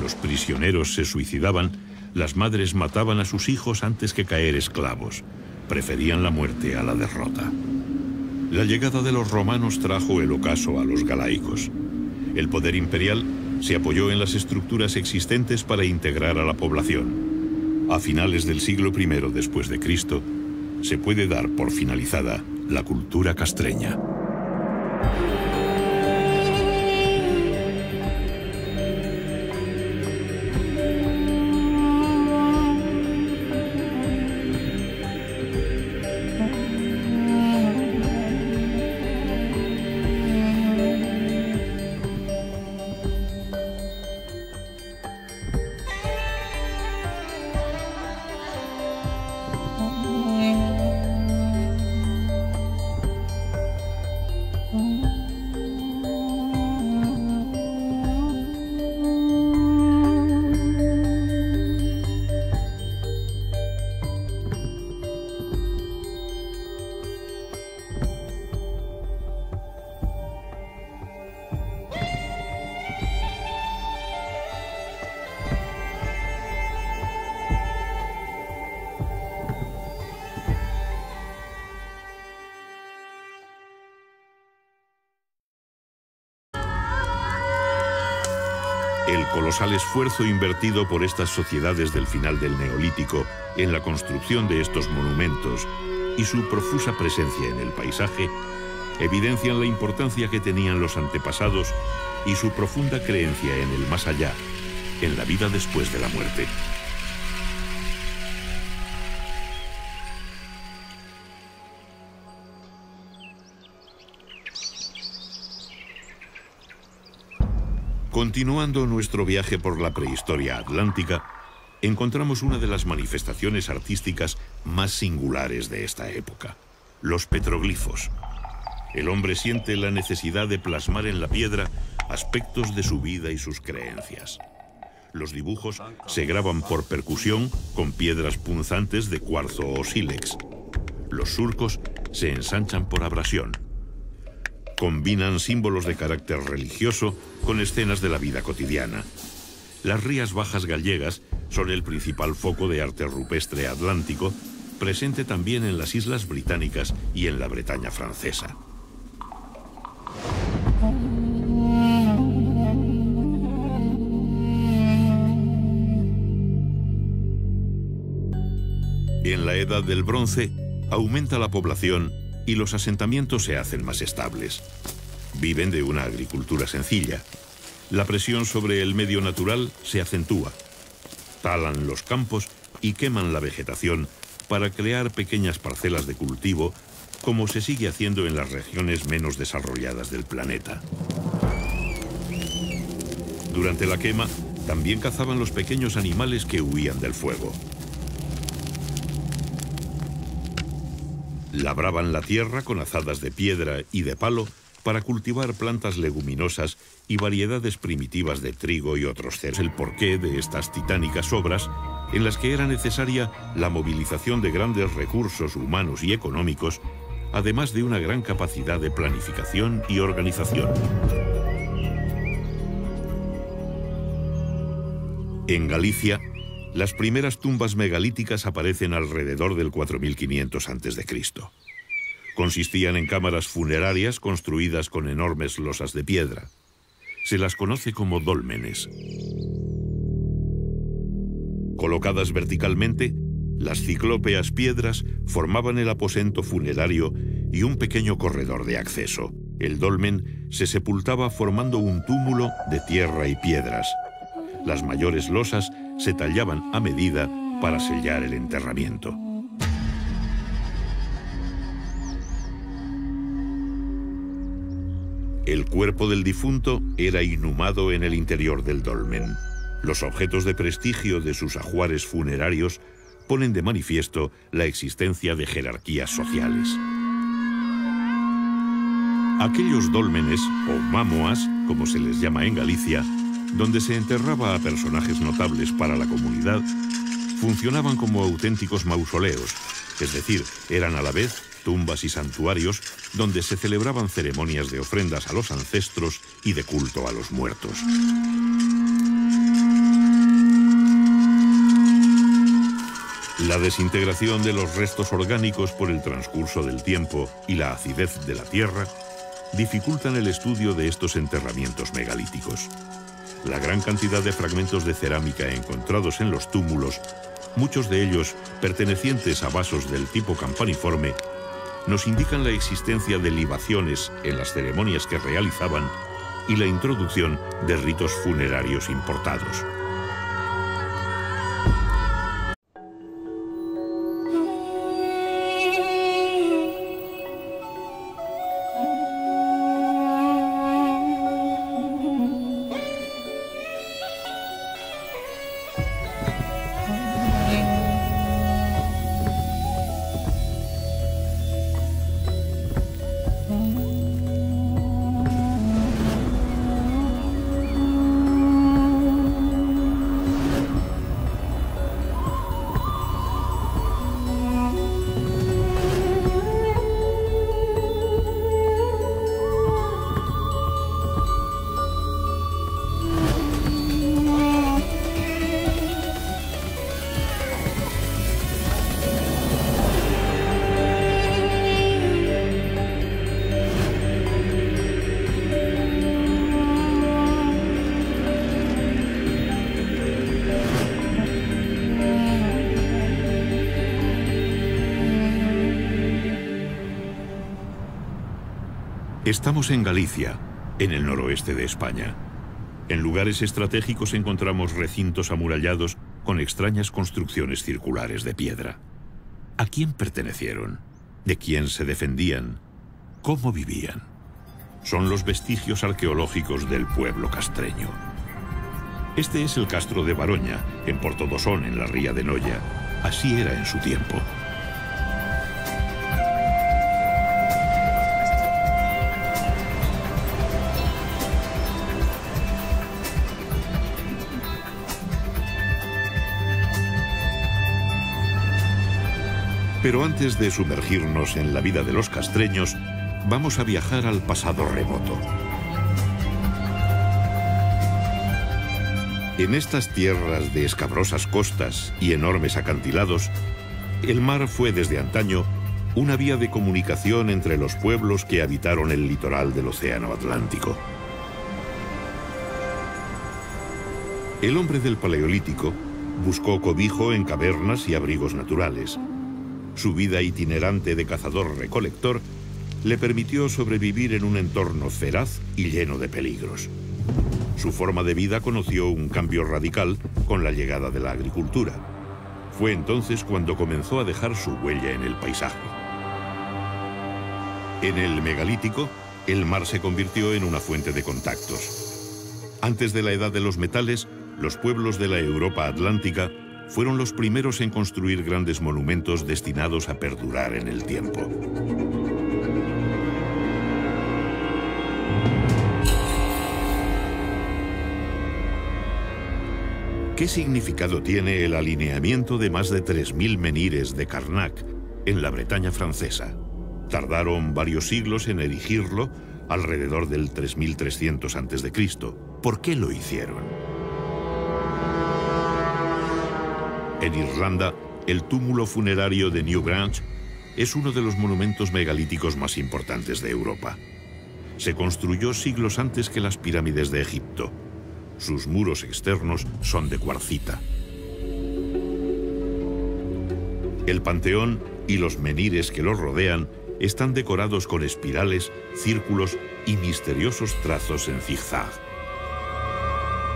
Los prisioneros se suicidaban, las madres mataban a sus hijos antes que caer esclavos. Preferían la muerte a la derrota. La llegada de los romanos trajo el ocaso a los galaicos. El poder imperial se apoyó en las estructuras existentes para integrar a la población. A finales del siglo I después de Cristo, se puede dar por finalizada la cultura castreña. El colosal esfuerzo invertido por estas sociedades del final del Neolítico en la construcción de estos monumentos y su profusa presencia en el paisaje evidencian la importancia que tenían los antepasados y su profunda creencia en el más allá, en la vida después de la muerte. Continuando nuestro viaje por la prehistoria atlántica, encontramos una de las manifestaciones artísticas más singulares de esta época: los petroglifos. El hombre siente la necesidad de plasmar en la piedra aspectos de su vida y sus creencias. Los dibujos se graban por percusión con piedras punzantes de cuarzo o sílex. Los surcos se ensanchan por abrasión. Combinan símbolos de carácter religioso con escenas de la vida cotidiana. Las Rías Bajas gallegas son el principal foco de arte rupestre atlántico, presente también en las Islas Británicas y en la Bretaña francesa. En la Edad del Bronce aumenta la población y los asentamientos se hacen más estables. Viven de una agricultura sencilla. La presión sobre el medio natural se acentúa. Talan los campos y queman la vegetación para crear pequeñas parcelas de cultivo, como se sigue haciendo en las regiones menos desarrolladas del planeta. Durante la quema, también cazaban los pequeños animales que huían del fuego. Labraban la tierra con azadas de piedra y de palo para cultivar plantas leguminosas y variedades primitivas de trigo y otros cereales. El porqué de estas titánicas obras, en las que era necesaria la movilización de grandes recursos humanos y económicos, además de una gran capacidad de planificación y organización. En Galicia, las primeras tumbas megalíticas aparecen alrededor del 4500 a.C. Consistían en cámaras funerarias construidas con enormes losas de piedra. Se las conoce como dólmenes. Colocadas verticalmente, las ciclópeas piedras formaban el aposento funerario y un pequeño corredor de acceso. El dolmen se sepultaba formando un túmulo de tierra y piedras. Las mayores losas se tallaban a medida para sellar el enterramiento. El cuerpo del difunto era inhumado en el interior del dolmen. Los objetos de prestigio de sus ajuares funerarios ponen de manifiesto la existencia de jerarquías sociales. Aquellos dólmenes, o mámoas, como se les llama en Galicia, donde se enterraba a personajes notables para la comunidad, funcionaban como auténticos mausoleos, es decir, eran a la vez tumbas y santuarios donde se celebraban ceremonias de ofrendas a los ancestros y de culto a los muertos. La desintegración de los restos orgánicos por el transcurso del tiempo y la acidez de la tierra dificultan el estudio de estos enterramientos megalíticos. La gran cantidad de fragmentos de cerámica encontrados en los túmulos, muchos de ellos pertenecientes a vasos del tipo campaniforme, nos indican la existencia de libaciones en las ceremonias que realizaban y la introducción de ritos funerarios importados. Estamos en Galicia, en el noroeste de España. En lugares estratégicos encontramos recintos amurallados con extrañas construcciones circulares de piedra. ¿A quién pertenecieron? ¿De quién se defendían? ¿Cómo vivían? Son los vestigios arqueológicos del pueblo castreño. Este es el castro de Baroña, en Portodosón, en la ría de Noya. Así era en su tiempo. Pero antes de sumergirnos en la vida de los castreños, vamos a viajar al pasado remoto. En estas tierras de escabrosas costas y enormes acantilados, el mar fue desde antaño una vía de comunicación entre los pueblos que habitaron el litoral del Océano Atlántico. El hombre del Paleolítico buscó cobijo en cavernas y abrigos naturales. Su vida itinerante de cazador-recolector le permitió sobrevivir en un entorno feraz y lleno de peligros. Su forma de vida conoció un cambio radical con la llegada de la agricultura. Fue entonces cuando comenzó a dejar su huella en el paisaje. En el megalítico, el mar se convirtió en una fuente de contactos. Antes de la edad de los metales, los pueblos de la Europa atlántica fueron los primeros en construir grandes monumentos destinados a perdurar en el tiempo. ¿Qué significado tiene el alineamiento de más de 3.000 menhires de Karnak en la Bretaña francesa? Tardaron varios siglos en erigirlo, alrededor del 3300 a.C. ¿Por qué lo hicieron? En Irlanda, el túmulo funerario de Newgrange es uno de los monumentos megalíticos más importantes de Europa. Se construyó siglos antes que las pirámides de Egipto. Sus muros externos son de cuarcita. El panteón y los menhires que lo rodean están decorados con espirales, círculos y misteriosos trazos en zigzag.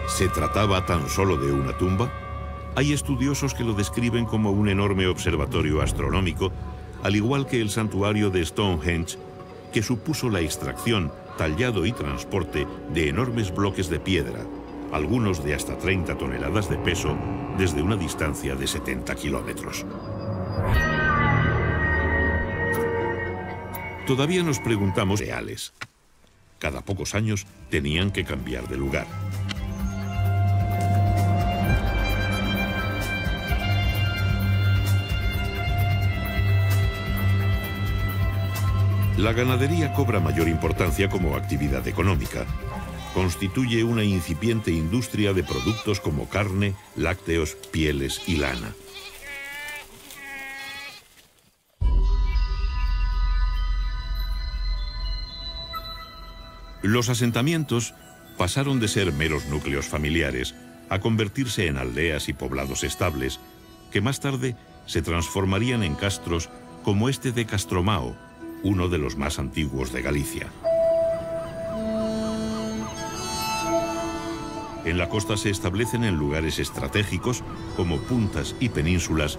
¿Se trataba tan solo de una tumba? Hay estudiosos que lo describen como un enorme observatorio astronómico, al igual que el santuario de Stonehenge, que supuso la extracción, tallado y transporte de enormes bloques de piedra, algunos de hasta 30 toneladas de peso, desde una distancia de 70 kilómetros. Todavía nos preguntamos reales. Cada pocos años tenían que cambiar de lugar. La ganadería cobra mayor importancia como actividad económica. Constituye una incipiente industria de productos como carne, lácteos, pieles y lana. Los asentamientos pasaron de ser meros núcleos familiares a convertirse en aldeas y poblados estables, que más tarde se transformarían en castros como este de Castromao, uno de los más antiguos de Galicia. En la costa se establecen en lugares estratégicos como puntas y penínsulas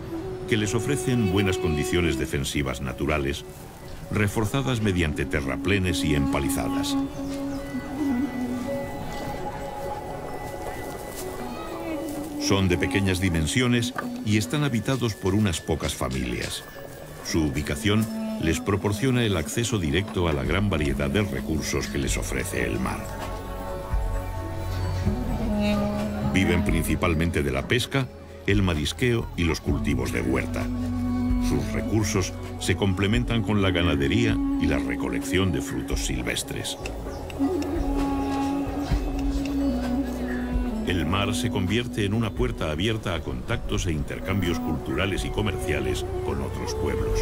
que les ofrecen buenas condiciones defensivas naturales, reforzadas mediante terraplenes y empalizadas. Son de pequeñas dimensiones y están habitados por unas pocas familias. Su ubicación les proporciona el acceso directo a la gran variedad de recursos que les ofrece el mar. Viven principalmente de la pesca, el marisqueo y los cultivos de huerta. Sus recursos se complementan con la ganadería y la recolección de frutos silvestres. El mar se convierte en una puerta abierta a contactos e intercambios culturales y comerciales con otros pueblos.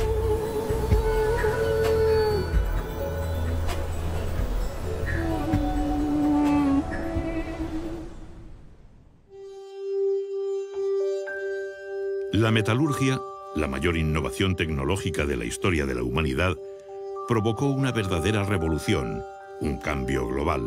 La metalurgia, la mayor innovación tecnológica de la historia de la humanidad, provocó una verdadera revolución, un cambio global.